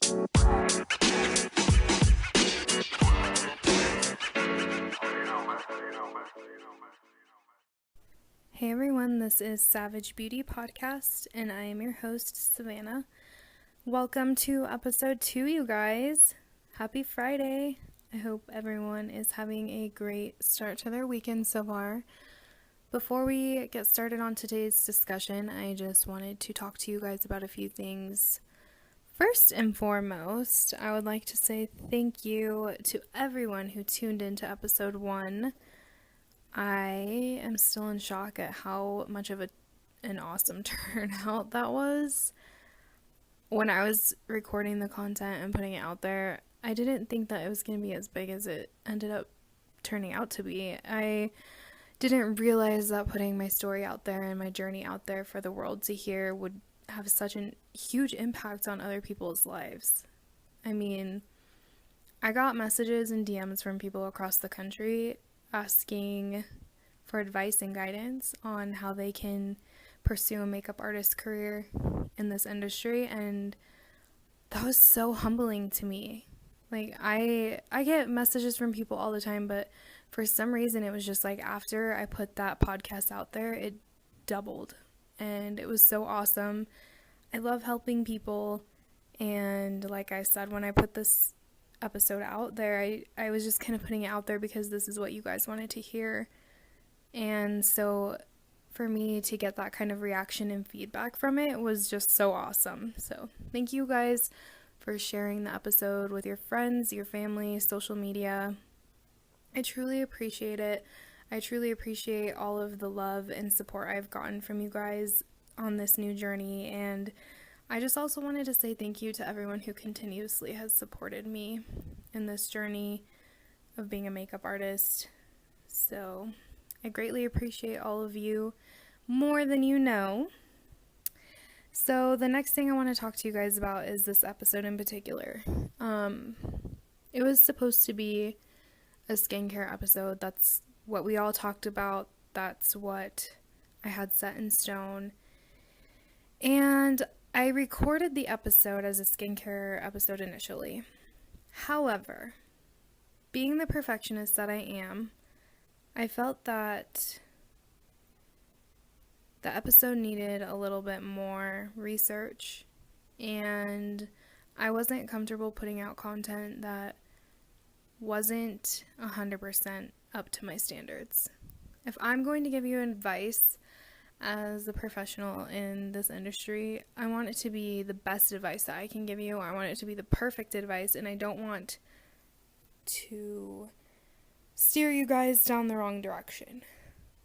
Hey everyone, this is Savage Beauty Podcast, and I am your host, Savannah. Welcome to episode 2, you guys. Happy Friday. I hope everyone is having a great start to their weekend so far. Before we get started on today's discussion, I just wanted to talk to you guys about a few things. First and foremost, I would like to say thank you to everyone who tuned into episode 1. I am still in shock at how much of an awesome turnout that was. When I was recording the content and putting it out there, I didn't think that it was going to be as big as it ended up turning out to be. I didn't realize that putting my story out there and my journey out there for the world to hear would have such a huge impact on other people's lives. I mean, I got messages and DMs from people across the country asking for advice and guidance on how they can pursue a makeup artist career in this industry, and that was so humbling to me. Like, I get messages from people all the time, but for some reason it was just like after I put that podcast out there, it doubled, and it was so awesome. I love helping people, and like I said, when I put this episode out there, I was just kind of putting it out there because this is what you guys wanted to hear. And so for me to get that kind of reaction and feedback from it was just so awesome. So thank you guys for sharing the episode with your friends, your family, social media. I truly appreciate it. I truly appreciate all of the love and support I've gotten from you guys on this new journey, and I just also wanted to say thank you to everyone who continuously has supported me in this journey of being a makeup artist. So I greatly appreciate all of you more than you know. So the next thing I want to talk to you guys about is this episode in particular. It was supposed to be a skincare episode. That's what we all talked about. That's what I had set in stone. And I recorded the episode as a skincare episode initially. However, being the perfectionist that I am, I felt that the episode needed a little bit more research, and I wasn't comfortable putting out content that wasn't 100% up to my standards. If I'm going to give you advice as a professional in this industry, I want it to be the best advice that I can give you. I want it to be the perfect advice, and I don't want to steer you guys down the wrong direction.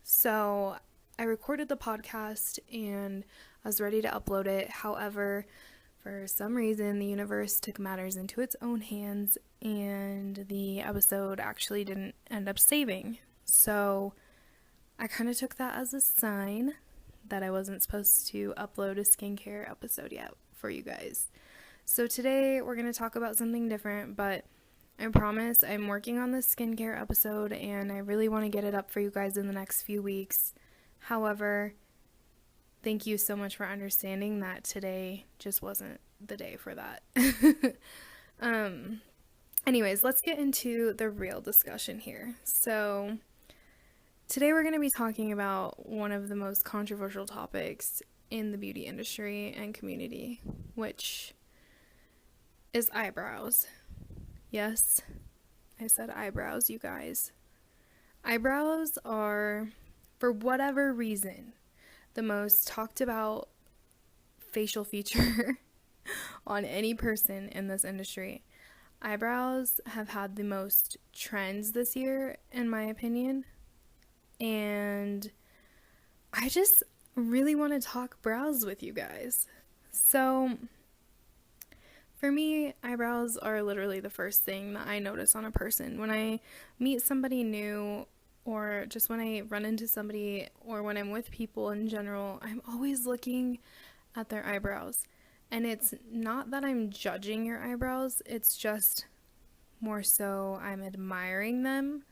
So I recorded the podcast and I was ready to upload it. However, for some reason, the universe took matters into its own hands, and the episode actually didn't end up saving. So I kind of took that as a sign that I wasn't supposed to upload a skincare episode yet for you guys. So today we're going to talk about something different, but I promise I'm working on this skincare episode and I really want to get it up for you guys in the next few weeks. However, thank you so much for understanding that today just wasn't the day for that. Anyways, let's get into the real discussion here. So today we're going to be talking about one of the most controversial topics in the beauty industry and community, which is eyebrows. Yes, I said eyebrows, you guys. Eyebrows are, for whatever reason, the most talked about facial feature on any person in this industry. Eyebrows have had the most trends this year, in my opinion. And I just really want to talk brows with you guys. So for me, eyebrows are literally the first thing that I notice on a person. When I meet somebody new, or just when I run into somebody, or when I'm with people in general, I'm always looking at their eyebrows. And it's not that I'm judging your eyebrows, it's just more so I'm admiring them.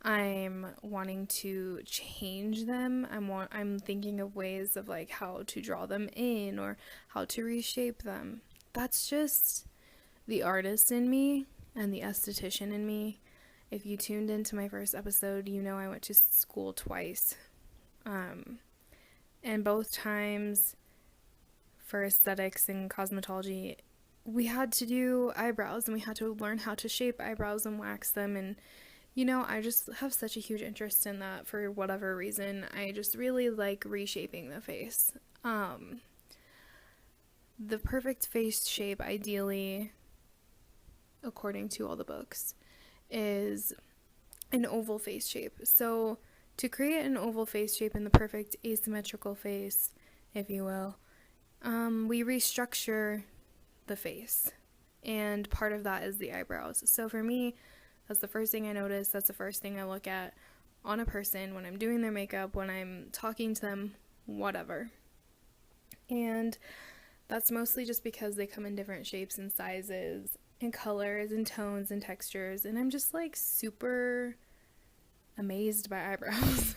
I'm wanting to change them. I'm thinking of ways of like how to draw them in or how to reshape them. That's just the artist in me and the esthetician in me. If you tuned into my first episode, you know I went to school twice. And both times for aesthetics and cosmetology, we had to do eyebrows and we had to learn how to shape eyebrows and wax them. And, you know, I just have such a huge interest in that for whatever reason. I just really like reshaping the face. The perfect face shape, ideally, according to all the books, is an oval face shape. So to create an oval face shape in the perfect asymmetrical face, if you will, we restructure the face, and part of that is the eyebrows. So for me, that's the first thing I notice. That's the first thing I look at on a person when I'm doing their makeup, when I'm talking to them, whatever. And that's mostly just because they come in different shapes and sizes and colors and tones and textures, and I'm just like super amazed by eyebrows.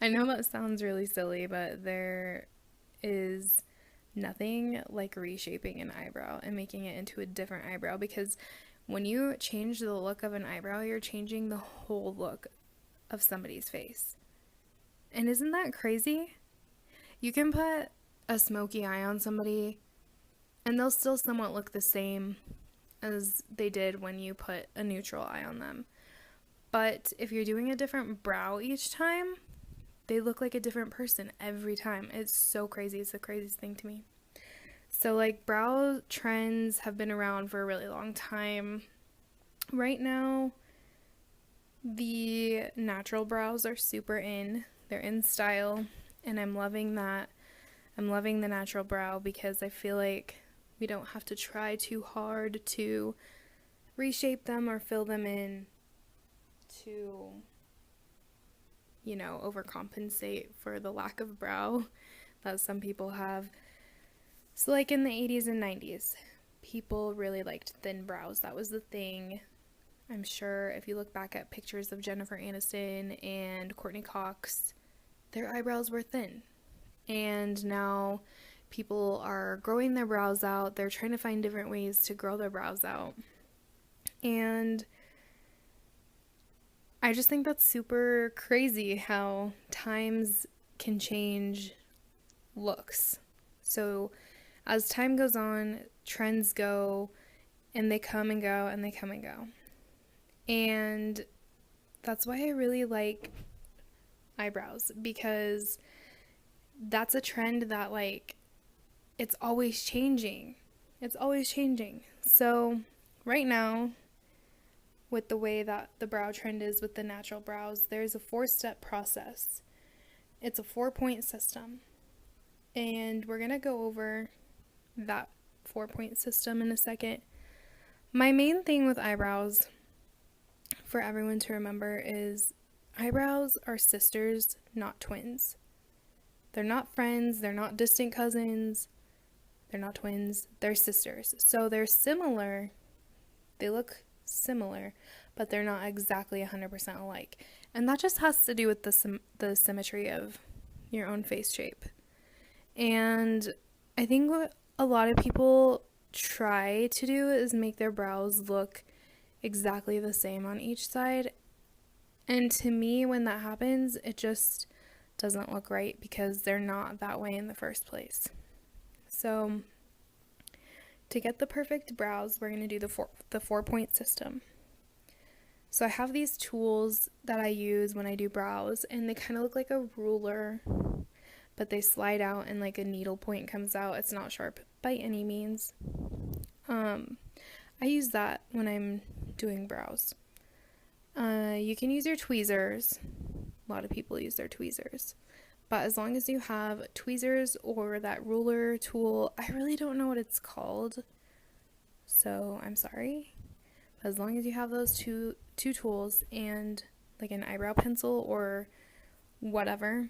I know that sounds really silly, but there is nothing like reshaping an eyebrow and making it into a different eyebrow, because when you change the look of an eyebrow, you're changing the whole look of somebody's face. And isn't that crazy? You can put a smoky eye on somebody and they'll still somewhat look the same as they did when you put a neutral eye on them. But if you're doing a different brow each time, they look like a different person every time. It's so crazy. It's the craziest thing to me. So, like, brow trends have been around for a really long time. Right now, the natural brows are super in. They're in style, and I'm loving that. I'm loving the natural brow because I feel like we don't have to try too hard to reshape them or fill them in to, you know, overcompensate for the lack of brow that some people have. So like in the 80s and 90s, people really liked thin brows. That was the thing. I'm sure if you look back at pictures of Jennifer Aniston and Courtney Cox, their eyebrows were thin. And now people are growing their brows out. They're trying to find different ways to grow their brows out. And I just think that's super crazy how times can change looks. So as time goes on, trends go, and they come and go, and they come and go. And that's why I really like eyebrows, because that's a trend that, like, it's always changing. It's always changing. So right now, with the way that the brow trend is with the natural brows, there's a 4-step process. It's a 4-point system. And we're going to go over that 4-point system in a second. My main thing with eyebrows, for everyone to remember, is eyebrows are sisters, not twins. They're not friends, they're not distant cousins, they're not twins, they're sisters. So they're similar, they look similar, but they're not exactly 100% alike. And that just has to do with the symmetry of your own face shape. And I think what a lot of people try to do is make their brows look exactly the same on each side. And to me, when that happens, it just doesn't look right, because they're not that way in the first place. So to get the perfect brows, we're going to do the 4-point system. So I have these tools that I use when I do brows, and they kind of look like a ruler, but they slide out and like a needle point comes out. It's not sharp by any means. I use that when I'm doing brows. You can use your tweezers. A lot of people use their tweezers. But as long as you have tweezers or that ruler tool, I really don't know what it's called, so I'm sorry. But as long as you have those two tools and like an eyebrow pencil or whatever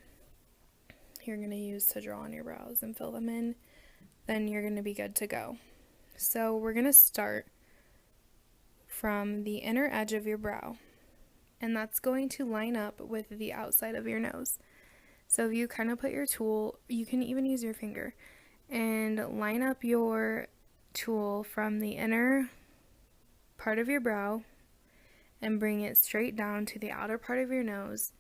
you're going to use to draw on your brows and fill them in, then you're going to be good to go. So we're going to start from the inner edge of your brow, and that's going to line up with the outside of your nose. So if you kind of put your tool, you can even use your finger, and line up your tool from the inner part of your brow and bring it straight down to the outer part of your nose.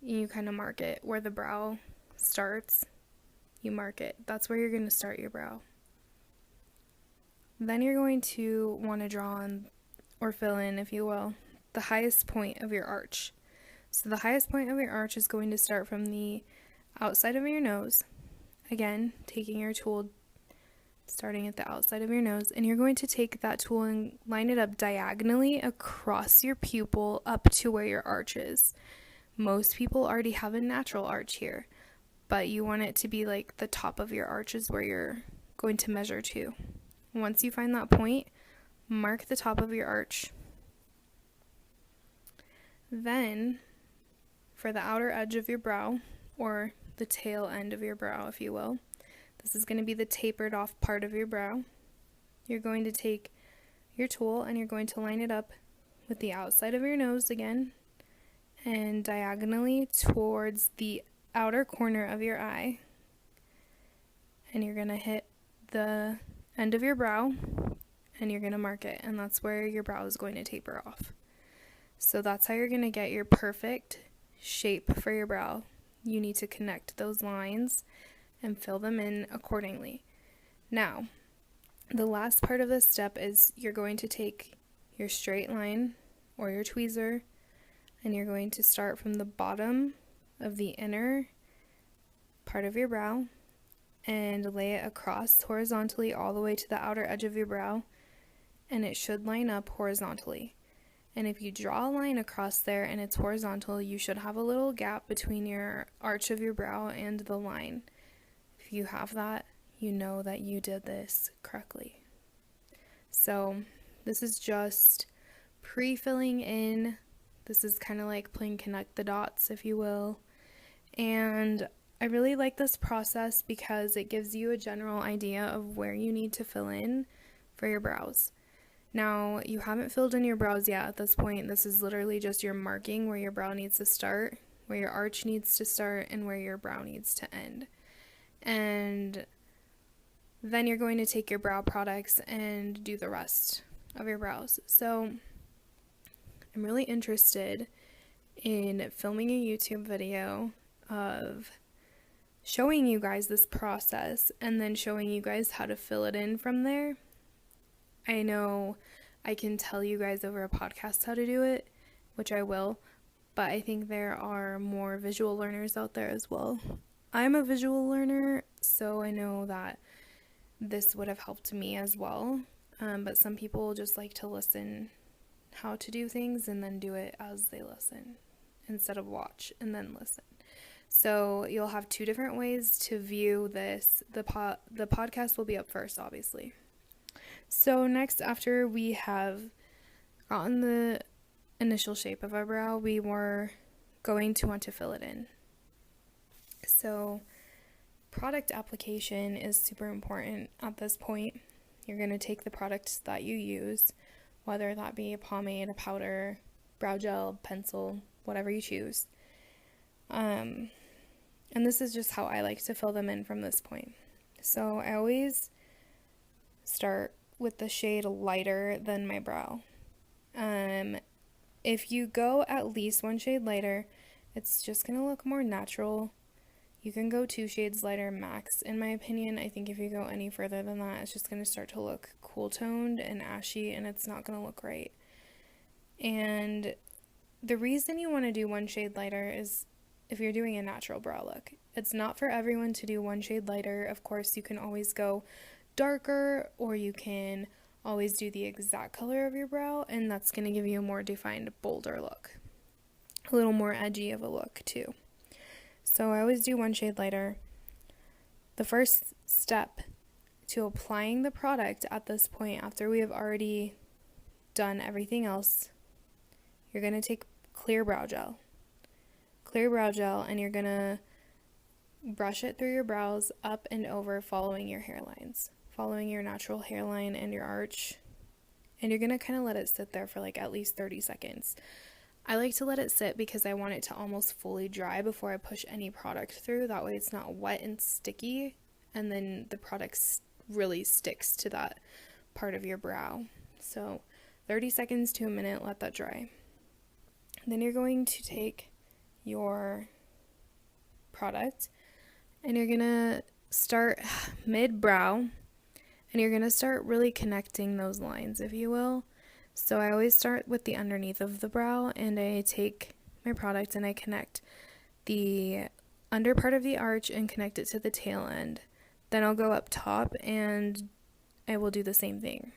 You kind of mark it where the brow starts. You mark it. That's where you're going to start your brow. Then you're going to want to draw on, or fill in, if you will, the highest point of your arch. So the highest point of your arch is going to start from the outside of your nose. Again, taking your tool, starting at the outside of your nose, and you're going to take that tool and line it up diagonally across your pupil up to where your arch is. Most people already have a natural arch here, but you want it to be like the top of your arch is where you're going to measure to. Once you find that point, mark the top of your arch. Then, for the outer edge of your brow, or the tail end of your brow, if you will, this is going to be the tapered off part of your brow. You're going to take your tool and you're going to line it up with the outside of your nose again and diagonally towards the outer corner of your eye. And you're going to hit the end of your brow and you're going to mark it, and that's where your brow is going to taper off. So that's how you're going to get your perfect shape for your brow. You need to connect those lines and fill them in accordingly. Now, the last part of this step is you're going to take your straight line or your tweezer and you're going to start from the bottom of the inner part of your brow and lay it across horizontally all the way to the outer edge of your brow, and it should line up horizontally. And if you draw a line across there and it's horizontal, you should have a little gap between your arch of your brow and the line. If you have that, you know that you did this correctly. So this is just pre-filling in. This is kind of like playing connect the dots, if you will. And I really like this process because it gives you a general idea of where you need to fill in for your brows. Now, you haven't filled in your brows yet at this point. This is literally just your marking where your brow needs to start, where your arch needs to start, and where your brow needs to end. And then you're going to take your brow products and do the rest of your brows. So I'm really interested in filming a YouTube video of showing you guys this process and then showing you guys how to fill it in from there. I know I can tell you guys over a podcast how to do it, which I will, but I think there are more visual learners out there as well. I'm a visual learner, so I know that this would have helped me as well, but some people just like to listen how to do things and then do it as they listen instead of watch and then listen. So you'll have two different ways to view this. The podcast will be up first, obviously. So next, after we have gotten the initial shape of our brow, we were going to want to fill it in. So product application is super important at this point. You're going to take the products that you use, whether that be a pomade, a powder, brow gel, pencil, whatever you choose. And this is just how I like to fill them in from this point. So I always start with the shade lighter than my brow. If you go at least one shade lighter, it's just going to look more natural. You can go 2 shades lighter max, in my opinion. I think if you go any further than that, it's just going to start to look cool toned and ashy, and it's not going to look right. And the reason you want to do 1 shade lighter is if you're doing a natural brow look. It's not for everyone to do 1 shade lighter. Of course, you can always go darker, or you can always do the exact color of your brow, and that's going to give you a more defined, bolder look. A little more edgy of a look, too. So I always do 1 shade lighter. The first step to applying the product at this point, after we have already done everything else, you're going to take clear brow gel. Clear brow gel, and you're going to brush it through your brows up and over, following your hairlines, following your natural hairline and your arch. And you're going to kind of let it sit there for like at least 30 seconds. I like to let it sit because I want it to almost fully dry before I push any product through. That way it's not wet and sticky, and then the product really sticks to that part of your brow. So 30 seconds to a minute, let that dry. Then you're going to take your product and you're going to start mid-brow and you're going to start really connecting those lines, if you will. So I always start with the underneath of the brow and I take my product and I connect the under part of the arch and connect it to the tail end. Then I'll go up top and I will do the same thing.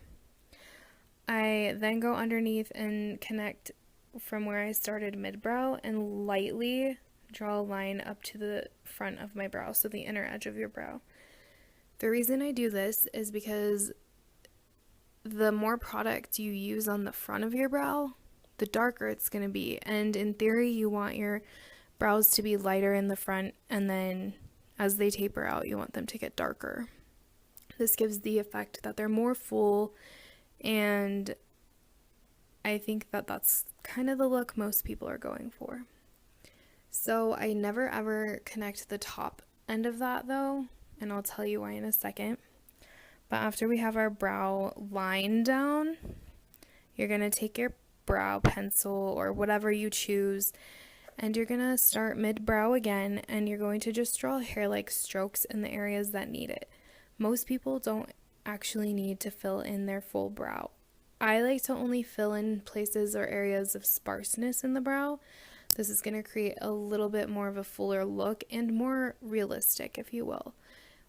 I then go underneath and connect from where I started mid-brow and lightly draw a line up to the front of my brow, so the inner edge of your brow. The reason I do this is because the more product you use on the front of your brow, the darker it's going to be. And in theory, you want your brows to be lighter in the front, and then as they taper out, you want them to get darker. This gives the effect that they're more full, and I think that that's kind of the look most people are going for. So I never ever connect the top end of that though, and I'll tell you why in a second. But after we have our brow line down, you're going to take your brow pencil or whatever you choose, and you're going to start mid-brow again, and you're going to just draw hair-like strokes in the areas that need it. Most people don't actually need to fill in their full brow. I like to only fill in places or areas of sparseness in the brow. This is going to create a little bit more of a fuller look and more realistic, if you will.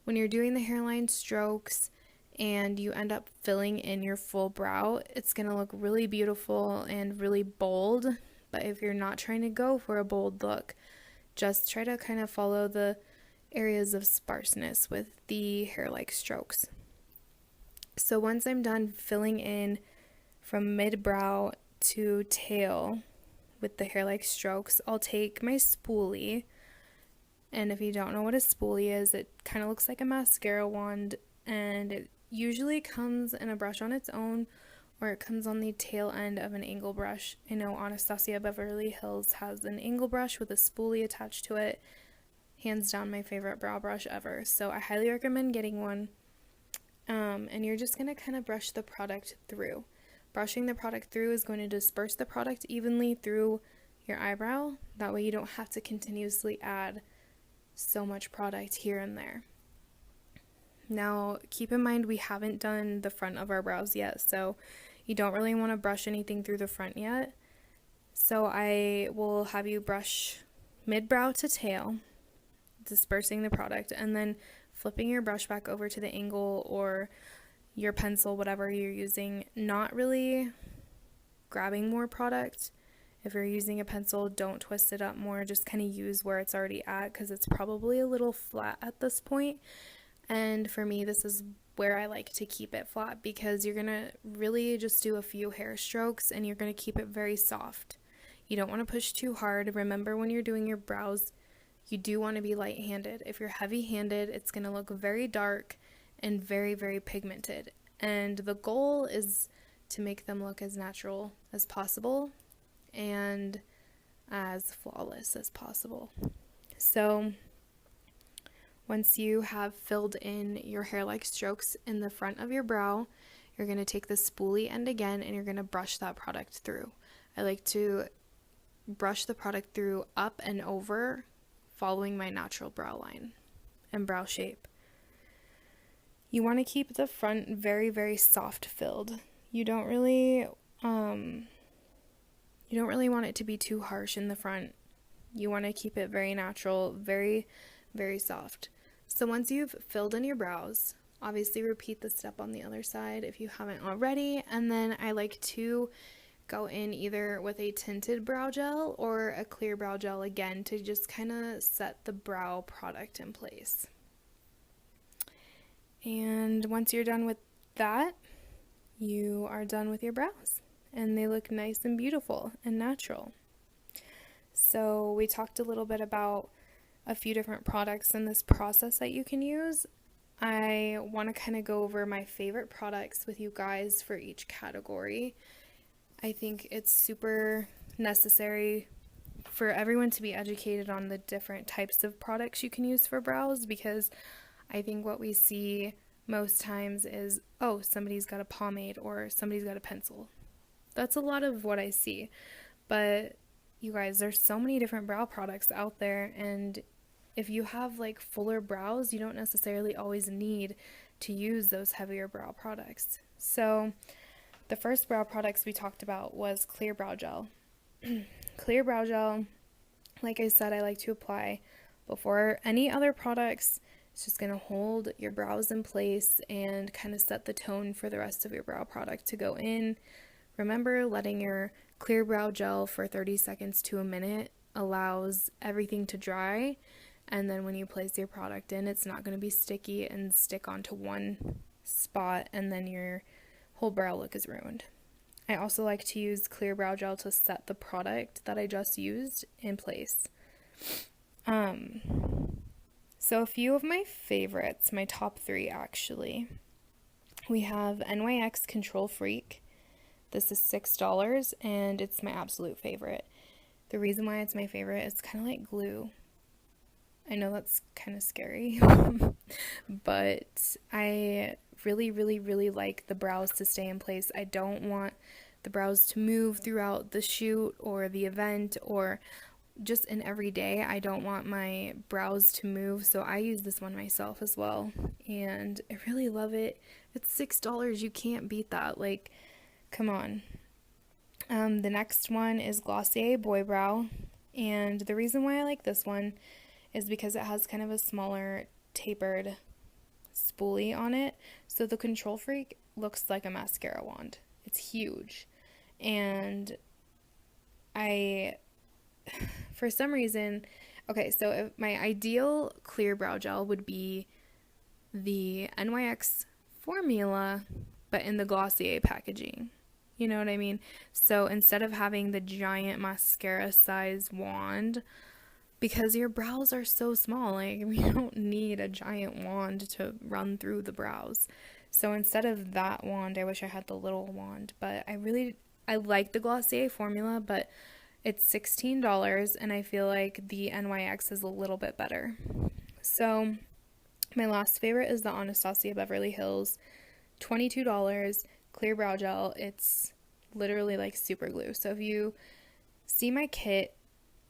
When you're doing the hairline strokes and you end up filling in your full brow, it's going to look really beautiful and really bold. But if you're not trying to go for a bold look, just try to kind of follow the areas of sparseness with the hair-like strokes. So once I'm done filling in from mid-brow to tail with the hair-like strokes, I'll take my spoolie. And if you don't know what a spoolie is, it kind of looks like a mascara wand, and it usually comes in a brush on its own, or it comes on the tail end of an angle brush. I know Anastasia Beverly Hills has an angle brush with a spoolie attached to it. Hands down my favorite brow brush ever. So I highly recommend getting one. And you're just going to kind of brush the product through. Brushing the product through is going to disperse the product evenly through your eyebrow. That way you don't have to continuously add so much product here and there. Now, keep in mind we haven't done the front of our brows yet, so you don't really want to brush anything through the front yet. So I will have you brush mid-brow to tail, dispersing the product, and then flipping your brush back over to the angle or your pencil, whatever you're using, not really grabbing more product. If you're using a pencil, don't twist it up more, just kind of use where it's already at, because it's probably a little flat at this point. And for me, this is where I like to keep it flat, because you're going to really just do a few hair strokes and you're going to keep it very soft. You don't want to push too hard. Remember, when you're doing your brows, you do want to be light-handed. If you're heavy-handed, it's going to look very dark and very, very pigmented. And the goal is to make them look as natural as possible and as flawless as possible. So once you have filled in your hair-like strokes in the front of your brow, you're going to take the spoolie end again and you're going to brush that product through. I like to brush the product through up and over, following my natural brow line and brow shape. You want to keep the front very, very soft filled. You don't really want it to be too harsh in the front. You want to keep it very natural, very, very soft. So once you've filled in your brows, obviously repeat the step on the other side if you haven't already. And then I like to go in either with a tinted brow gel or a clear brow gel again to just kind of set the brow product in place. And once you're done with that, you are done with your brows, and they look nice and beautiful and natural. So we talked a little bit about a few different products in this process that you can use. I want to kind of go over my favorite products with you guys for each category. I think it's super necessary for everyone to be educated on the different types of products you can use for brows, because I think what we see most times is, oh, somebody's got a pomade or somebody's got a pencil. That's a lot of what I see. But you guys, there's so many different brow products out there, and if you have like fuller brows, you don't necessarily always need to use those heavier brow products. So the first brow products we talked about was clear brow gel. Clear brow gel, like I said, I like to apply before any other products. It's just going to hold your brows in place and kind of set the tone for the rest of your brow product to go in. Remember, letting your clear brow gel for 30 seconds to a minute allows everything to dry, and then when you place your product in, it's not going to be sticky and stick onto one spot, and then your whole brow look is ruined. I also like to use clear brow gel to set the product that I just used in place. So a few of my favorites, my top 3 actually. We have NYX Control Freak. This is $6 and it's my absolute favorite. The reason why it's my favorite is kind of like glue. I know that's kind of scary, but I really like the brows to stay in place. I don't want the brows to move throughout the shoot or the event or just in every day. I don't want my brows to move, so I use this one myself as well, and I really love it. It's $6. You can't beat that. Like, come on. The next one is Glossier Boy Brow, and the reason why I like this one is because it has kind of a smaller tapered spoolie on it, so the Control Freak looks like a mascara wand. It's huge, and for some reason, okay, so if my ideal clear brow gel would be the NYX formula, but in the Glossier packaging. You know what I mean? So instead of having the giant mascara size wand, because your brows are so small, like we don't need a giant wand to run through the brows. So instead of that wand, I wish I had the little wand, but I like the Glossier formula, but it's $16 and I feel like the NYX is a little bit better. So my last favorite is the Anastasia Beverly Hills, $22 clear brow gel. It's literally like super glue. So if you see my kit,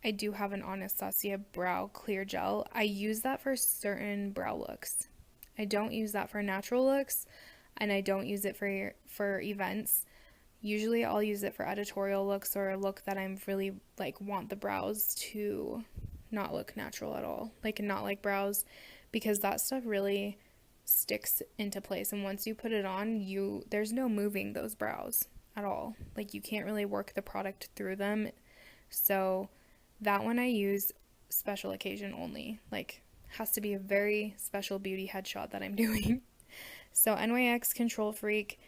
I do have an Anastasia brow clear gel. I use that for certain brow looks. I don't use that for natural looks, and I don't use it for events. Usually I'll use it for editorial looks or a look that I'm really like want the brows to not look natural at all, like not like brows, because that stuff really sticks into place, and once you put it on, there's no moving those brows at all. Like you can't really work the product through them. So that one I use special occasion only, like has to be a very special beauty headshot that I'm doing. So NYX Control Freak,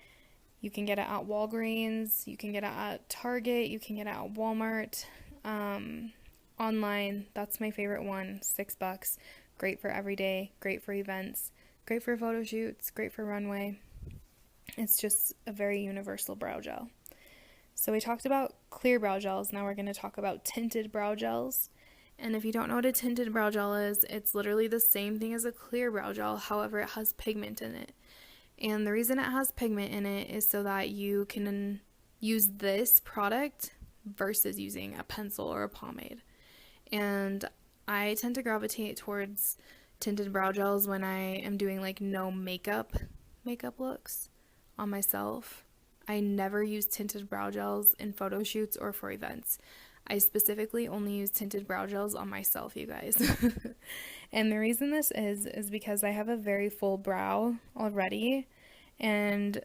you can get it at Walgreens, you can get it at Target, you can get it at Walmart, online. That's my favorite one, $6. Great for every day, great for events, great for photo shoots, great for runway. It's just a very universal brow gel. So we talked about clear brow gels, now we're going to talk about tinted brow gels. And if you don't know what a tinted brow gel is, it's literally the same thing as a clear brow gel, however it has pigment in it. And the reason it has pigment in it is so that you can use this product versus using a pencil or a pomade. And I tend to gravitate towards tinted brow gels when I am doing like no makeup looks on myself. I never use tinted brow gels in photo shoots or for events. I specifically only use tinted brow gels on myself, you guys. And the reason this is because I have a very full brow already, and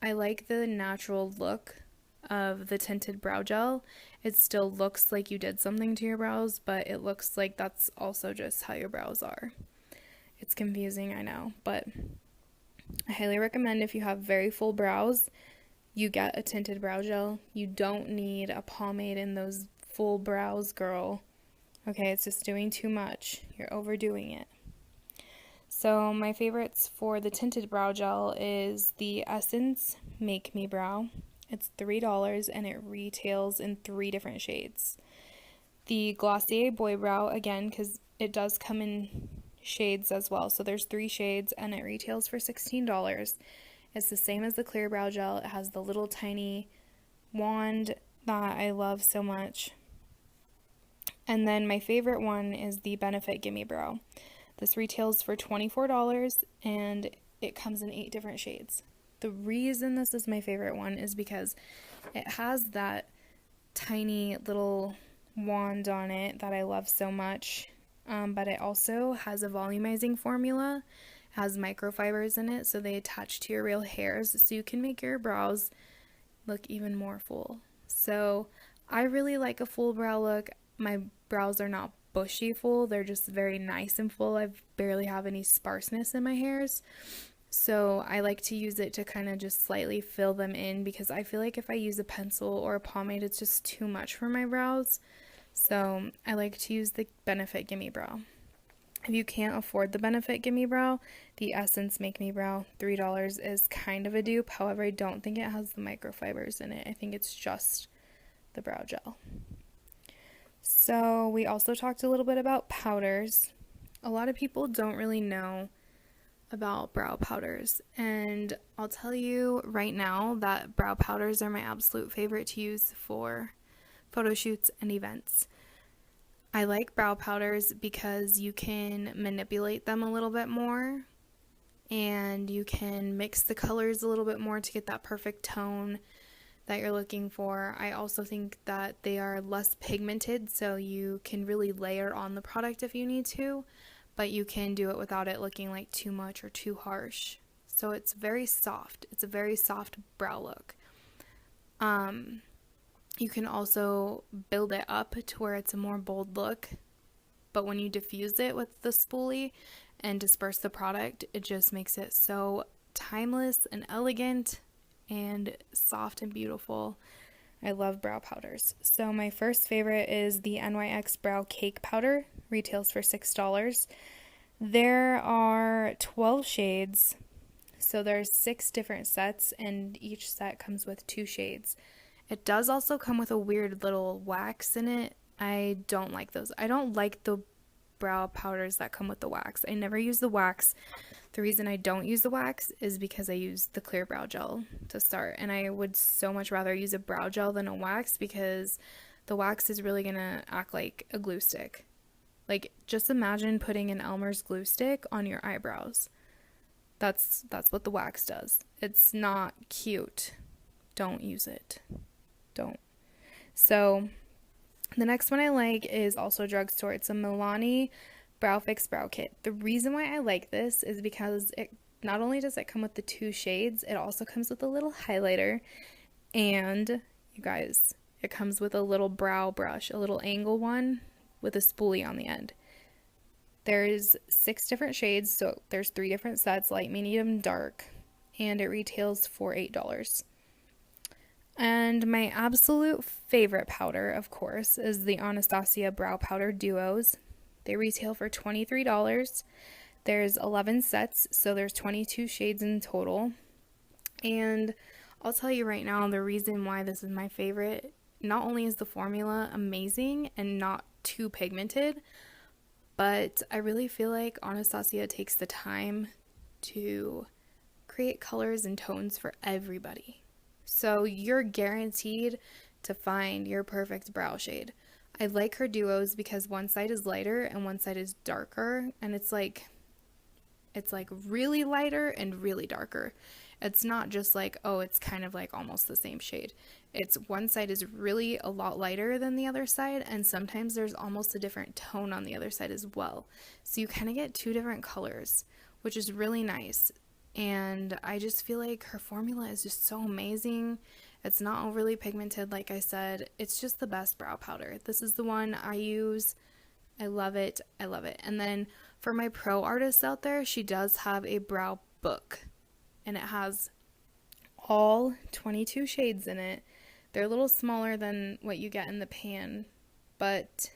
I like the natural look of the tinted brow gel. It still looks like you did something to your brows, but it looks like that's also just how your brows are. It's confusing, I know, but I highly recommend if you have very full brows, you get a tinted brow gel. You don't need a pomade in those full brows, girl. Okay, it's just doing too much. You're overdoing it. So my favorites for the tinted brow gel is the Essence Make Me Brow. It's $3 and it retails in 3 different shades. The Glossier Boy Brow, again, because it does come in shades as well. So there's 3 shades and it retails for $16. It's the same as the clear brow gel. It has the little tiny wand that I love so much. And then my favorite one is the Benefit Gimme Brow. This retails for $24 and it comes in 8 different shades. The reason this is my favorite one is because it has that tiny little wand on it that I love so much, but it also has a volumizing formula. It has microfibers in it, so they attach to your real hairs, so you can make your brows look even more full. So I really like a full brow look. My brows are not bushy full, they're just very nice and full. I barely have any sparseness in my hairs. So I like to use it to kind of just slightly fill them in, because I feel like if I use a pencil or a pomade, it's just too much for my brows. So I like to use the Benefit Gimme Brow. If you can't afford the Benefit Gimme Brow, the Essence Make Me Brow, $3 is kind of a dupe. However, I don't think it has the microfibers in it. I think it's just the brow gel. So we also talked a little bit about powders. A lot of people don't really know about brow powders, and I'll tell you right now that brow powders are my absolute favorite to use for photo shoots and events. I like brow powders because you can manipulate them a little bit more and you can mix the colors a little bit more to get that perfect tone that you're looking for. I also think that they are less pigmented, so you can really layer on the product if you need to, but you can do it without it looking like too much or too harsh. So it's very soft. It's a very soft brow look. You can also build it up to where it's a more bold look, but when you diffuse it with the spoolie and disperse the product, it just makes it so timeless and elegant and soft and beautiful. I love brow powders. So my first favorite is the NYX Brow Cake Powder. Retails for $6. There are 12 shades, so there's 6 different sets, and each set comes with 2 shades. It does also come with a weird little wax in it. I don't like those. I don't like the brow powders that come with the wax. I never use the wax. The reason I don't use the wax is because I use the clear brow gel to start, and I would so much rather use a brow gel than a wax, because the wax is really gonna act like a glue stick. Like, just imagine putting an Elmer's glue stick on your eyebrows. That's what the wax does. It's not cute. Don't use it. Don't. So the next one I like is also drugstore. It's a Milani Brow Fix Brow Kit. The reason why I like this is because it not only does it come with the 2 shades, it also comes with a little highlighter, and you guys, it comes with a little brow brush, a little angle one with a spoolie on the end. There's 6 different shades, so there's 3 different sets, light, medium, dark, and it retails for $8. And my absolute favorite powder, of course, is the Anastasia Brow Powder Duos. They retail for $23. There's 11 sets, so there's 22 shades in total. And I'll tell you right now, the reason why this is my favorite, not only is the formula amazing and not too pigmented, but I really feel like Anastasia takes the time to create colors and tones for everybody. So you're guaranteed to find your perfect brow shade. I like her duos because one side is lighter and one side is darker, and it's like really lighter and really darker. It's not just like, oh, it's kind of like almost the same shade. It's one side is really a lot lighter than the other side, and sometimes there's almost a different tone on the other side as well. So you kind of get 2 different colors, which is really nice. And I just feel like her formula is just so amazing. It's not overly pigmented, like I said. It's just the best brow powder. This is the one I use. I love it. I love it. And then for my pro artists out there, she does have a brow book, and it has all 22 shades in it. They're a little smaller than what you get in the pan, but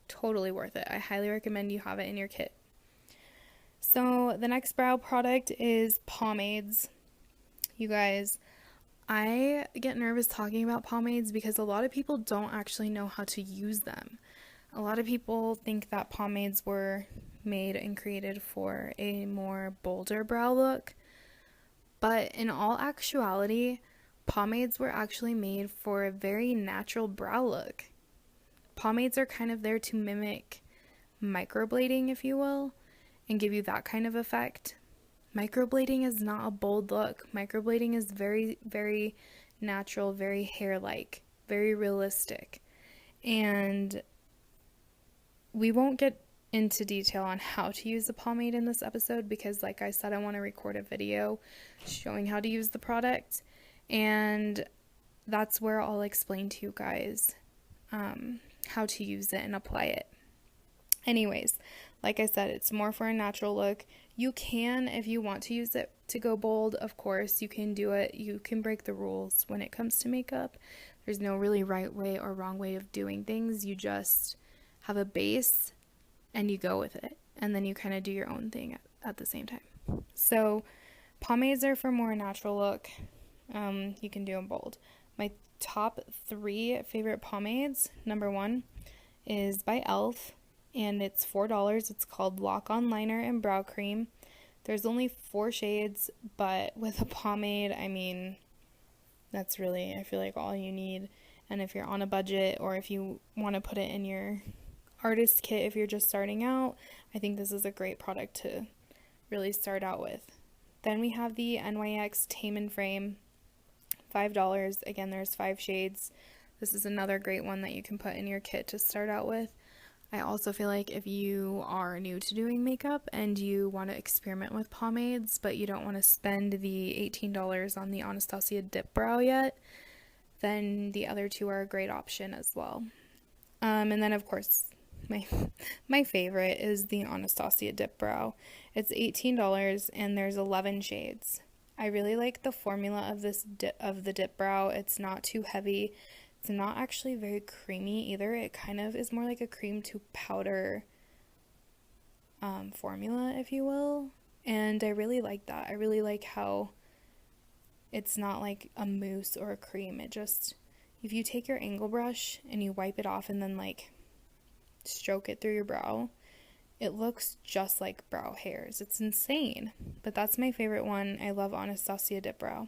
totally worth it. I highly recommend you have it in your kit. So the next brow product is pomades. You guys, I get nervous talking about pomades because a lot of people don't actually know how to use them. A lot of people think that pomades were made and created for a more bolder brow look. But in all actuality, pomades were actually made for a very natural brow look. Pomades are kind of there to mimic microblading, if you will, and give you that kind of effect. Microblading is not a bold look. Microblading is very, very natural, very hair-like, very realistic. And we won't get into detail on how to use the pomade in this episode because, like I said, I want to record a video showing how to use the product, and that's where I'll explain to you guys how to use it and apply it. Anyways, like I said, it's more for a natural look. You can, if you want to use it to go bold, of course, you can do it. You can break the rules when it comes to makeup. There's no really right way or wrong way of doing things. You just have a base and you go with it. And then you kind of do your own thing at the same time. So pomades are for more natural look. You can do them bold. My top 3 favorite pomades, number 1 is by e.l.f. and it's $4. It's called Lock On Liner and Brow Cream. There's only 4 shades, but with a pomade, I mean, that's really, I feel like, all you need. And if you're on a budget or if you want to put it in your artist kit if you're just starting out, I think this is a great product to really start out with. Then we have the NYX Tame and Frame, $5. Again, there's 5 shades. This is another great one that you can put in your kit to start out with. I also feel like if you are new to doing makeup and you want to experiment with pomades, but you don't want to spend the $18 on the Anastasia Dip Brow yet, then the other 2 are a great option as well. And then, of course, my favorite is the Anastasia Dip Brow. It's $18 and there's 11 shades. I really like the formula of the Dip Brow. It's not too heavy. It's not actually very creamy either. It kind of is more like a cream to powder formula, if you will. And I really like that. I really like how it's not like a mousse or a cream. It just, if you take your angle brush and you wipe it off and then like stroke it through your brow, it looks just like brow hairs. It's insane. But that's my favorite one. I love Anastasia Dip Brow.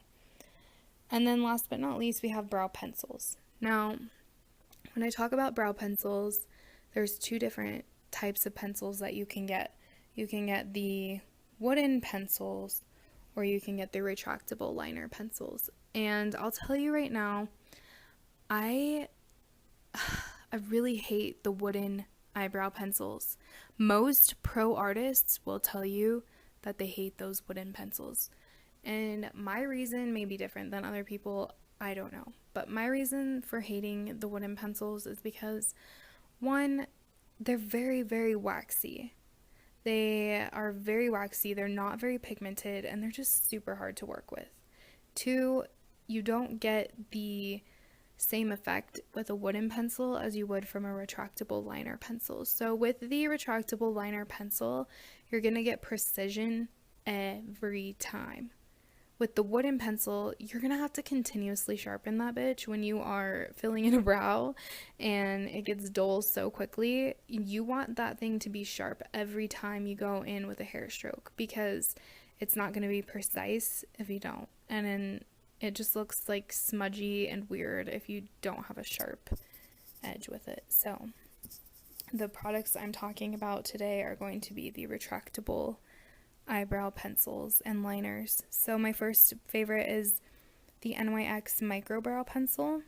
And then last but not least, we have brow pencils. Now, when I talk about brow pencils, there's 2 different types of pencils that you can get. You can get the wooden pencils or you can get the retractable liner pencils. And I'll tell you right now, I really hate the wooden eyebrow pencils. Most pro artists will tell you that they hate those wooden pencils. And my reason may be different than other people. I don't know. But my reason for hating the wooden pencils is because, 1, they're very, very waxy. They are very waxy, they're not very pigmented, and they're just super hard to work with. 2, you don't get the same effect with a wooden pencil as you would from a retractable liner pencil. So with the retractable liner pencil, you're going to get precision every time. With the wooden pencil, you're going to have to continuously sharpen that bitch when you are filling in a brow and it gets dull so quickly. You want that thing to be sharp every time you go in with a hair stroke because it's not going to be precise if you don't. And then it just looks like smudgy and weird if you don't have a sharp edge with it. So the products I'm talking about today are going to be the retractable eyebrow pencils and liners. So my first favorite is the NYX Micro Brow Pencil.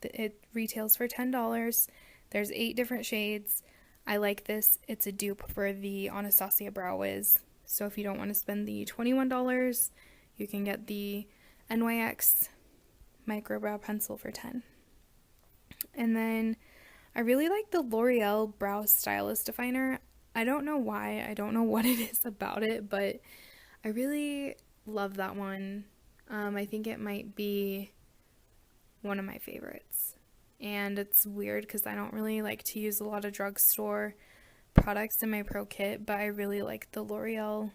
It retails for $10. There's 8 different shades. I like this. It's a dupe for the Anastasia Brow Wiz. So if you don't want to spend the $21, you can get the NYX Micro Brow Pencil for $10. And then I really like the L'Oreal Brow Stylist Definer. I don't know why. I don't know what it is about it, but I really love that one. I think it might be one of my favorites. And it's weird because I don't really like to use a lot of drugstore products in my pro kit, but I really like the L'Oreal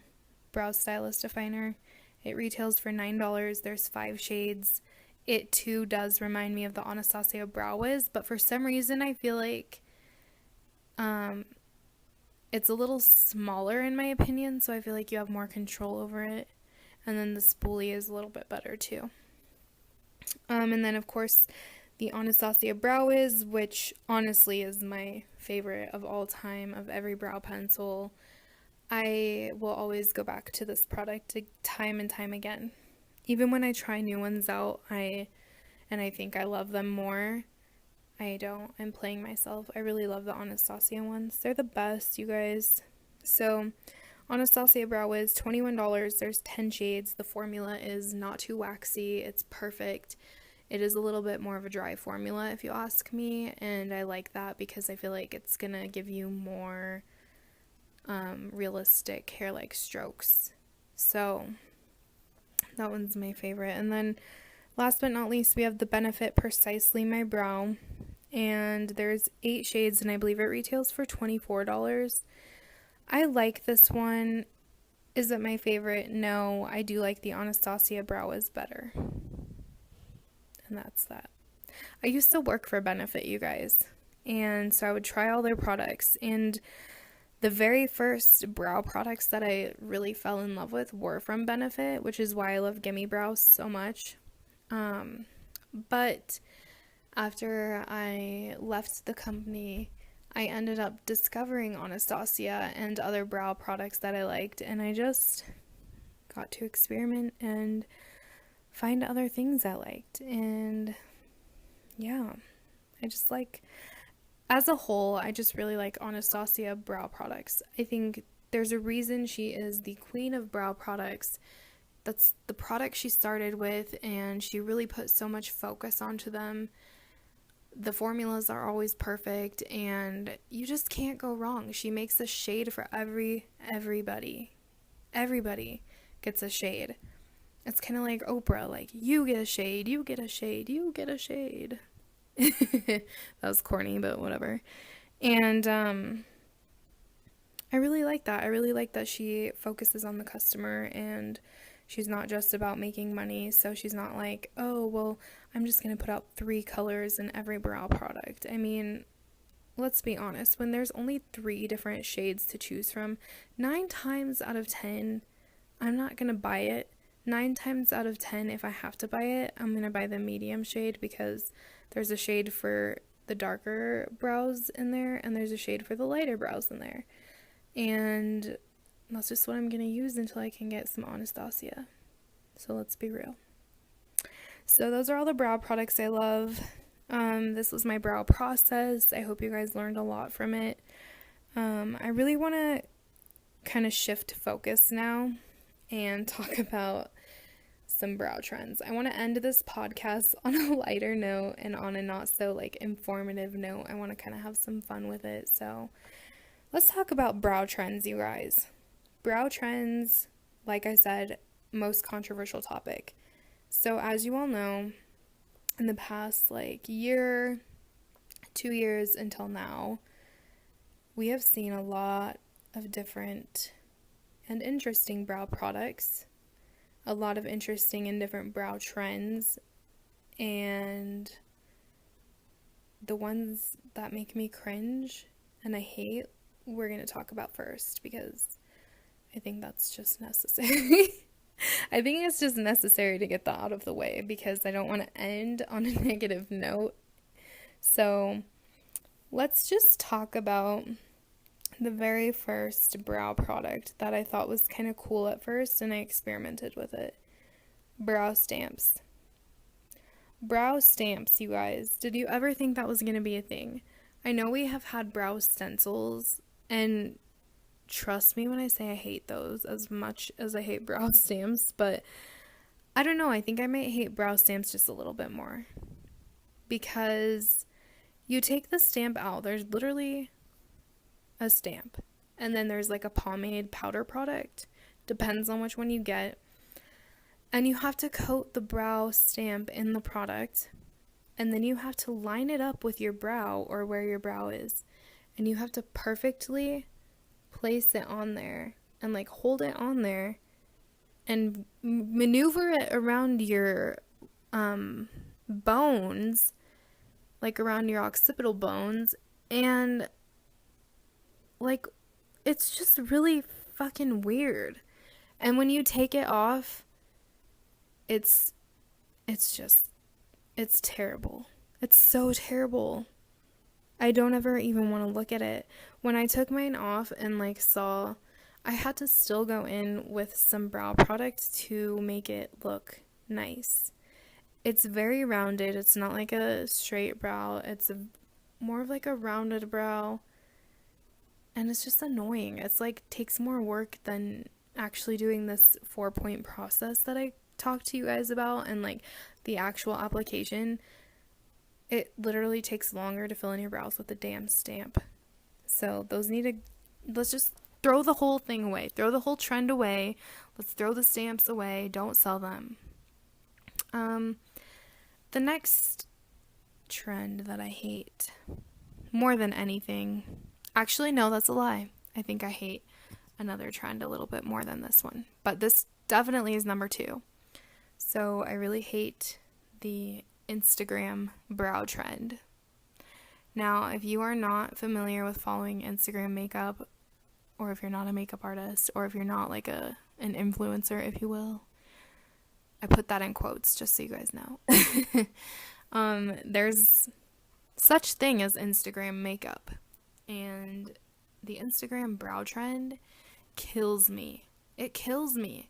Brow Stylist Definer. It retails for $9. There's 5 shades. It too does remind me of the Anastasia Brow Wiz, but for some reason I feel like It's a little smaller in my opinion, so I feel like you have more control over it. And then the spoolie is a little bit better too. And then of course the Anastasia Brow Wiz, which honestly is my favorite of all time of every brow pencil. I will always go back to this product time and time again. Even when I try new ones out, I think I love them more. I don't. I'm playing myself. I really love the Anastasia ones. They're the best, you guys. So, Anastasia Brow Wiz, $21. There's 10 shades. The formula is not too waxy. It's perfect. It is a little bit more of a dry formula, if you ask me, and I like that because I feel like it's gonna give you more realistic hair-like strokes. So, that one's my favorite. And then, last but not least, we have the Benefit Precisely My Brow, and there's 8 shades, and I believe it retails for $24. I like this one. Is it my favorite? No, I do like the Anastasia Brow Wiz better. And that's that. I used to work for Benefit, you guys, and so I would try all their products, and the very first brow products that I really fell in love with were from Benefit, which is why I love Gimme Brows so much. But after I left the company, I ended up discovering Anastasia and other brow products that I liked, and I just got to experiment and find other things I liked. And yeah, I just like, as a whole, I just really like Anastasia brow products. I think there's a reason she is the queen of brow products. That's the product she started with, and she really put so much focus onto them. The formulas are always perfect, and you just can't go wrong. She makes a shade for everybody. Everybody gets a shade. It's kind of like Oprah, like, you get a shade, you get a shade, you get a shade. That was corny, but whatever. And I really like that. I really like that she focuses on the customer, and she's not just about making money. So she's not like, oh, well, I'm just going to put out 3 colors in every brow product. I mean, let's be honest. When there's only 3 different shades to choose from, 9 times out of 10, I'm not going to buy it. 9 times out of 10, if I have to buy it, I'm going to buy the medium shade because there's a shade for the darker brows in there, and there's a shade for the lighter brows in there. And that's just what I'm going to use until I can get some Anastasia. So let's be real. So those are all the brow products I love. This was my brow process. I hope you guys learned a lot from it. I really want to kind of shift focus now and talk about some brow trends. I want to end this podcast on a lighter note and on a not so informative note. I want to kind of have some fun with it. So let's talk about brow trends, you guys. Brow trends, like I said, most controversial topic. So as you all know, in the past year, 2 years until now, we have seen a lot of different and interesting brow products, a lot of interesting and different brow trends, and the ones that make me cringe and I hate, we're going to talk about first because I think that's just necessary. I think it's just necessary to get that out of the way because I don't want to end on a negative note. So let's just talk about the very first brow product that I thought was kind of cool at first, and I experimented with it. Brow stamps. Brow stamps, you guys. Did you ever think that was going to be a thing? I know we have had brow stencils, and trust me when I say I hate those as much as I hate brow stamps, but I don't know, I think I might hate brow stamps just a little bit more. Because you take the stamp out, there's literally a stamp, and then there's a pomade powder product, depends on which one you get, and you have to coat the brow stamp in the product, and then you have to line it up with your brow or where your brow is, and you have to perfectly place it on there and hold it on there and maneuver it around your bones, around your occipital bones, and it's just really fucking weird. And when you take it off, it's just, it's terrible. It's so terrible. I don't ever even want to look at it. When I took mine off and like saw, I had to still go in with some brow product to make it look nice. It's very rounded. It's not like a straight brow. It's more of like a rounded brow. And it's just annoying. It's like takes more work than actually doing this 4-point process that I talked to you guys about, and like the actual application. It literally takes longer to fill in your brows with the damn stamp. So those need to, let's just throw the whole thing away. Throw the whole trend away. Let's throw the stamps away. Don't sell them. The next trend that I hate more than anything, actually no, that's a lie. I think I hate another trend a little bit more than this one, but this definitely is number 2. So I really hate the Instagram brow trend. Now, if you are not familiar with following Instagram makeup, or if you're not a makeup artist, or if you're not like an influencer, if you will, I put that in quotes just so you guys know. There's such thing as Instagram makeup, and the Instagram brow trend kills me. It kills me.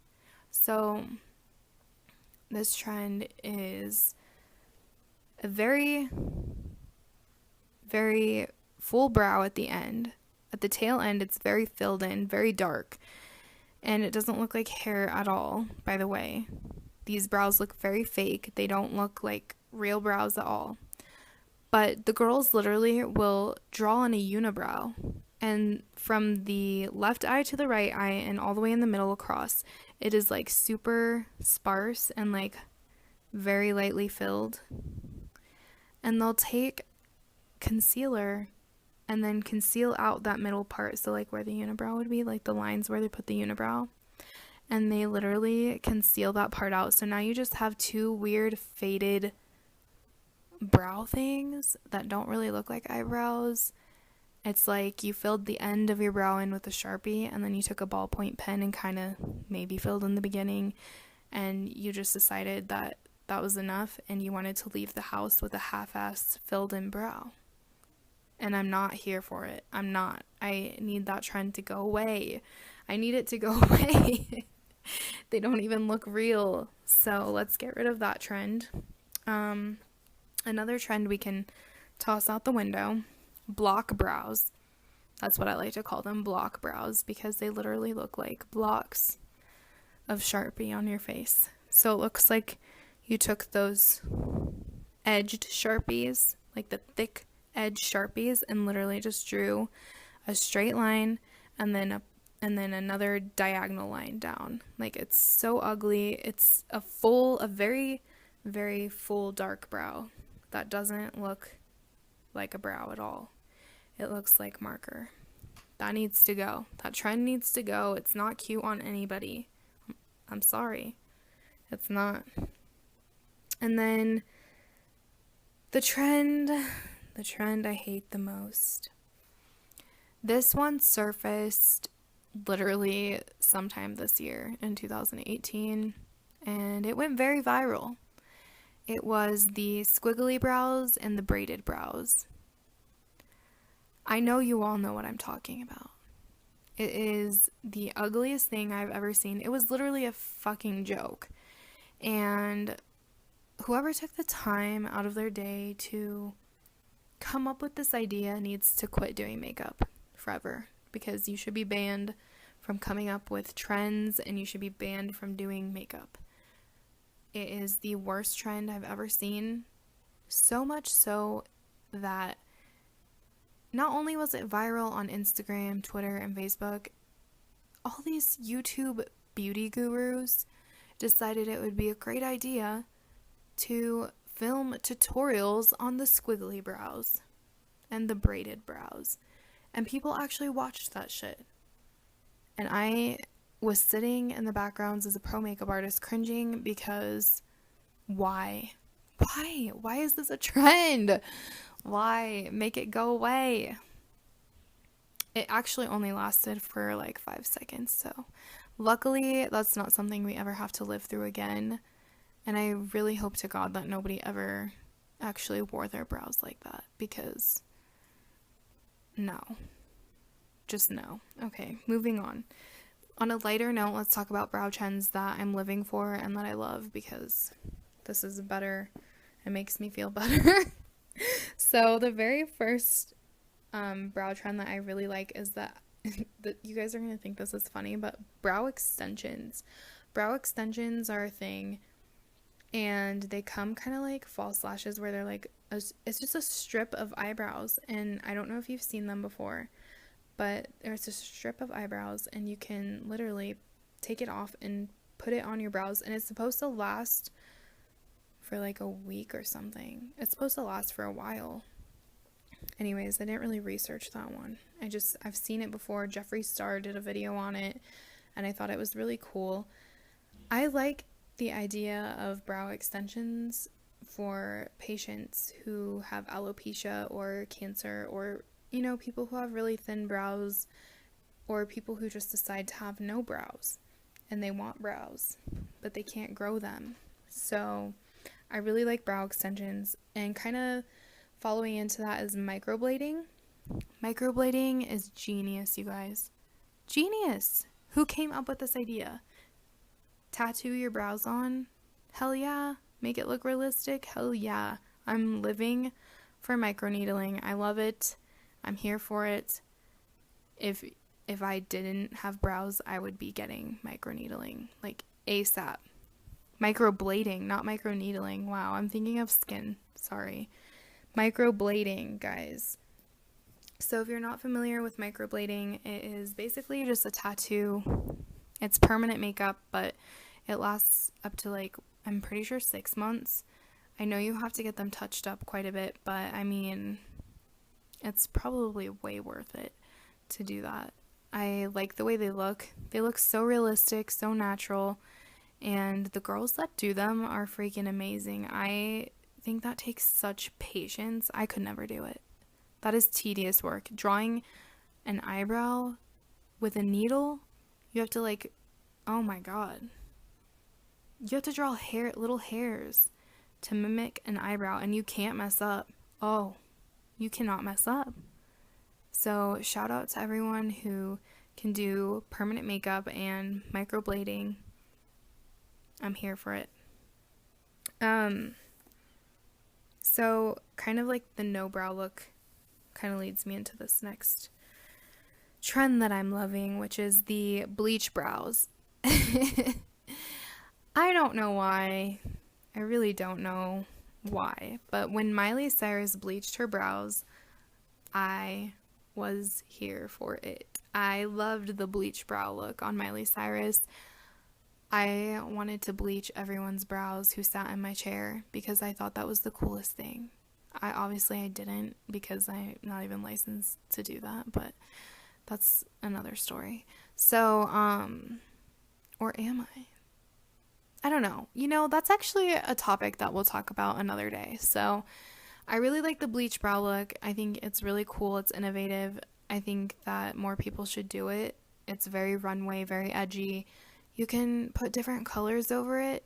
So this trend is a very, very full brow at the end. At the tail end, it's very filled in, very dark. And it doesn't look like hair at all, by the way. These brows look very fake. They don't look like real brows at all. But the girls literally will draw on a unibrow. And from the left eye to the right eye and all the way in the middle across, it is like super sparse and like very lightly filled. And they'll take concealer and then conceal out that middle part, so like where the unibrow would be, like the lines where they put the unibrow, and they literally conceal that part out. So now you just have 2 weird faded brow things that don't really look like eyebrows. It's like you filled the end of your brow in with a Sharpie, and then you took a ballpoint pen and kind of maybe filled in the beginning, and you just decided that that was enough, and you wanted to leave the house with a half-assed filled in brow. And I'm not here for it. I'm not. I need that trend to go away. I need it to go away. They don't even look real. So let's get rid of that trend. Another trend we can toss out the window, block brows. That's what I like to call them, block brows, because they literally look like blocks of Sharpie on your face. So it looks like you took those edged Sharpies, like the thick edge Sharpies, and literally just drew a straight line and then another diagonal line down. Like, it's so ugly. It's a very, very full dark brow that doesn't look like a brow at all. It looks like marker. That needs to go. That trend needs to go. It's not cute on anybody. I'm sorry. It's not. And then the trend I hate the most. This one surfaced literally sometime this year in 2018, and it went very viral. It was the squiggly brows and the braided brows. I know you all know what I'm talking about. It is the ugliest thing I've ever seen. It was literally a fucking joke. And whoever took the time out of their day to come up with this idea needs to quit doing makeup forever, because you should be banned from coming up with trends, and you should be banned from doing makeup. It is the worst trend I've ever seen. So much so that not only was it viral on Instagram, Twitter, and Facebook, all these YouTube beauty gurus decided it would be a great idea to film tutorials on the squiggly brows and the braided brows. And people actually watched that shit. And I was sitting in the backgrounds as a pro makeup artist cringing, because why? Why is this a trend? Why? Make it go away. it actually only lasted for like 5 seconds. So luckily, that's not something we ever have to live through again. And I really hope to God that nobody ever actually wore their brows like that, because no. Just no. Okay, moving on. On a lighter note, let's talk about brow trends that I'm living for and that I love, because this is better. It makes me feel better. So the very first brow trend that I really like is that you guys are going to think this is funny, but brow extensions. Brow extensions are a thing, and they come kind of like false lashes, where they're like, it's just a strip of eyebrows, and I don't know if you've seen them before, but there's a strip of eyebrows, and you can literally take it off and put it on your brows, and it's supposed to last for like a week or something. It's supposed to last for a while. Anyways, I didn't really research that one. I've seen it before. Jeffree Star did a video on it, and I thought it was really cool. I like the idea of brow extensions for patients who have alopecia or cancer, or, you know, people who have really thin brows, or people who just decide to have no brows and they want brows, but they can't grow them. So I really like brow extensions, and kind of following into that is microblading. Microblading is genius, you guys. Genius! Who came up with this idea? Tattoo your brows on? Hell yeah. Make it look realistic? Hell yeah. I'm living for microneedling. I love it. I'm here for it. If I didn't have brows, I would be getting microneedling, like ASAP. Microblading, not microneedling. Wow, I'm thinking of skin. Sorry. Microblading, guys. So if you're not familiar with microblading, it is basically just a tattoo. It's permanent makeup, but it lasts up to like, I'm pretty sure 6 months. I know you have to get them touched up quite a bit, but I mean, it's probably way worth it to do that. I like the way they look. They look so realistic, so natural, and the girls that do them are freaking amazing. I think that takes such patience. I could never do it. That is tedious work. Drawing an eyebrow with a needle, you have to like, oh my god. You have to draw little hairs to mimic an eyebrow, and you can't mess up. Oh, you cannot mess up. So shout out to everyone who can do permanent makeup and microblading. I'm here for it. So kind of like the no brow look kind of leads me into this next trend that I'm loving, which is the bleach brows. I don't know why. I really don't know why. But when Miley Cyrus bleached her brows, I was here for it. I loved the bleach brow look on Miley Cyrus. I wanted to bleach everyone's brows who sat in my chair, because I thought that was the coolest thing. I didn't, because I'm not even licensed to do that, but that's another story. So, or am I? I don't know. You know, that's actually a topic that we'll talk about another day. So, I really like the bleach brow look. I think it's really cool. It's innovative. I think that more people should do it. It's very runway, very edgy. You can put different colors over it.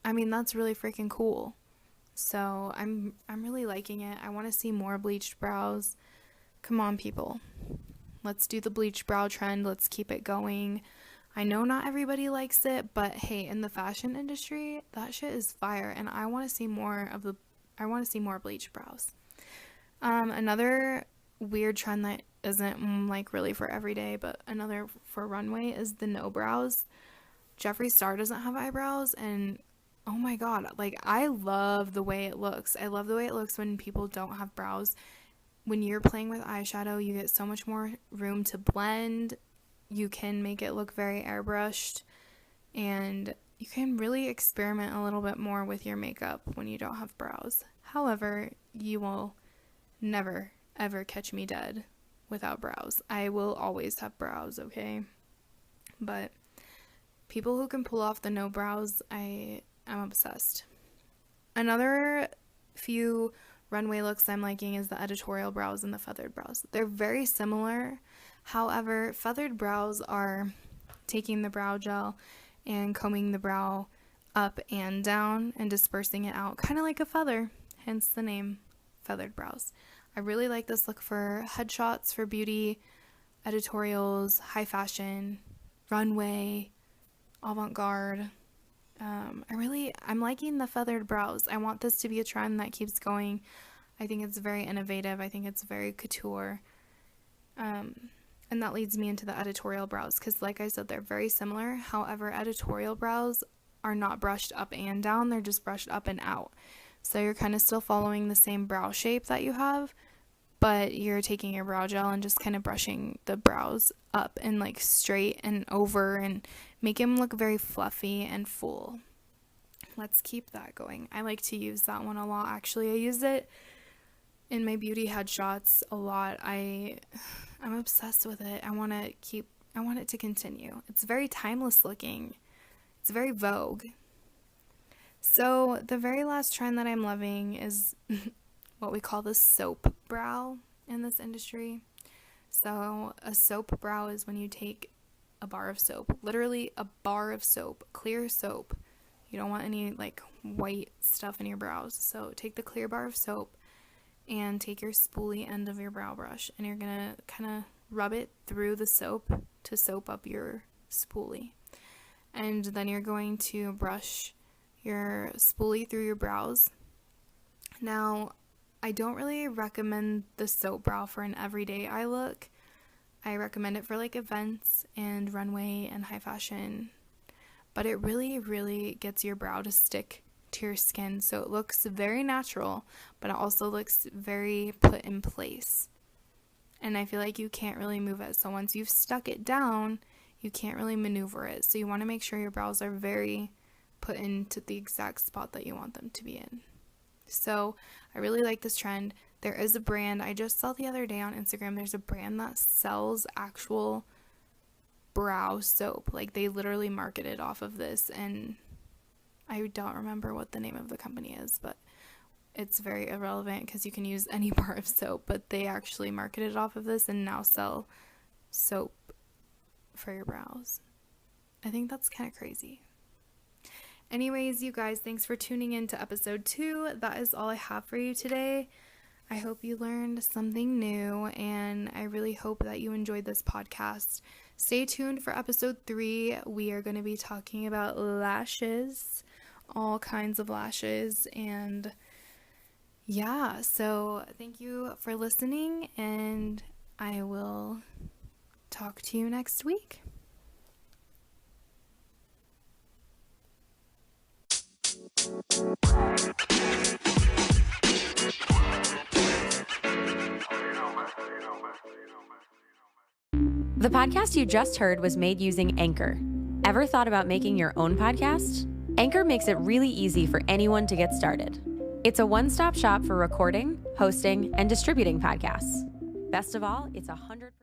I mean, that's really freaking cool. So I'm really liking it. I want to see more bleached brows. Come on, people. Let's do the bleached brow trend. Let's keep it going. I know not everybody likes it, but hey, in the fashion industry, that shit is fire, and I want to see more bleached brows. Another weird trend that isn't like really for everyday, but another for runway, is the no brows. Jeffree Star doesn't have eyebrows, and oh my god, like, I love the way it looks. I love the way it looks when people don't have brows. When you're playing with eyeshadow, you get so much more room to blend. You can make it look very airbrushed, and you can really experiment a little bit more with your makeup when you don't have brows. However, you will never, ever catch me dead without brows. I will always have brows, okay? But people who can pull off the no brows, I'm obsessed. Another few runway looks I'm liking is the editorial brows and the feathered brows. They're very similar. However, feathered brows are taking the brow gel and combing the brow up and down and dispersing it out, kind of like a feather, hence the name feathered brows. I really like this look for headshots, for beauty, editorials, high fashion, runway, avant-garde. I'm liking the feathered brows. I want this to be a trend that keeps going. I think it's very innovative. I think it's very couture. And that leads me into the editorial brows, because like I said, they're very similar. However, editorial brows are not brushed up and down. They're just brushed up and out. So you're kind of still following the same brow shape that you have, but you're taking your brow gel and just kind of brushing the brows up and like straight and over and make them look very fluffy and full. Let's keep that going. I like to use that one a lot. Actually, I use it in my beauty headshots a lot. I'm obsessed with it. I want it to continue. It's very timeless looking. It's very Vogue. So the very last trend that I'm loving is what we call the soap brow in this industry. So a soap brow is when you take a bar of soap, literally a bar of soap, clear soap. You don't want any like white stuff in your brows. So take the clear bar of soap and take your spoolie end of your brow brush, and you're gonna kind of rub it through the soap to soap up your spoolie. And then you're going to brush your spoolie through your brows. Now, I don't really recommend the soap brow for an everyday eye look. I recommend it for like events and runway and high fashion. But it really, really gets your brow to stick to your skin, so it looks very natural, but it also looks very put in place. And I feel like you can't really move it. So once you've stuck it down, you can't really maneuver it. So you want to make sure your brows are very put into the exact spot that you want them to be in. So I really like this trend. There is a brand I just saw the other day on Instagram. There's a brand that sells actual brow soap. Like they literally market it off of this, and I don't remember what the name of the company is, but it's very irrelevant because you can use any bar of soap, but they actually marketed off of this and now sell soap for your brows. I think that's kind of crazy. Anyways, you guys, thanks for tuning in to episode 2. That is all I have for you today. I hope you learned something new, and I really hope that you enjoyed this podcast. Stay tuned for episode 3. We are going to be talking about lashes, all kinds of lashes, and yeah, so thank you for listening, and I will talk to you next week. The podcast you just heard was made using Anchor. Ever thought about making your own podcast? Anchor makes it really easy for anyone to get started. It's a one-stop shop for recording, hosting, and distributing podcasts. Best of all, it's 100%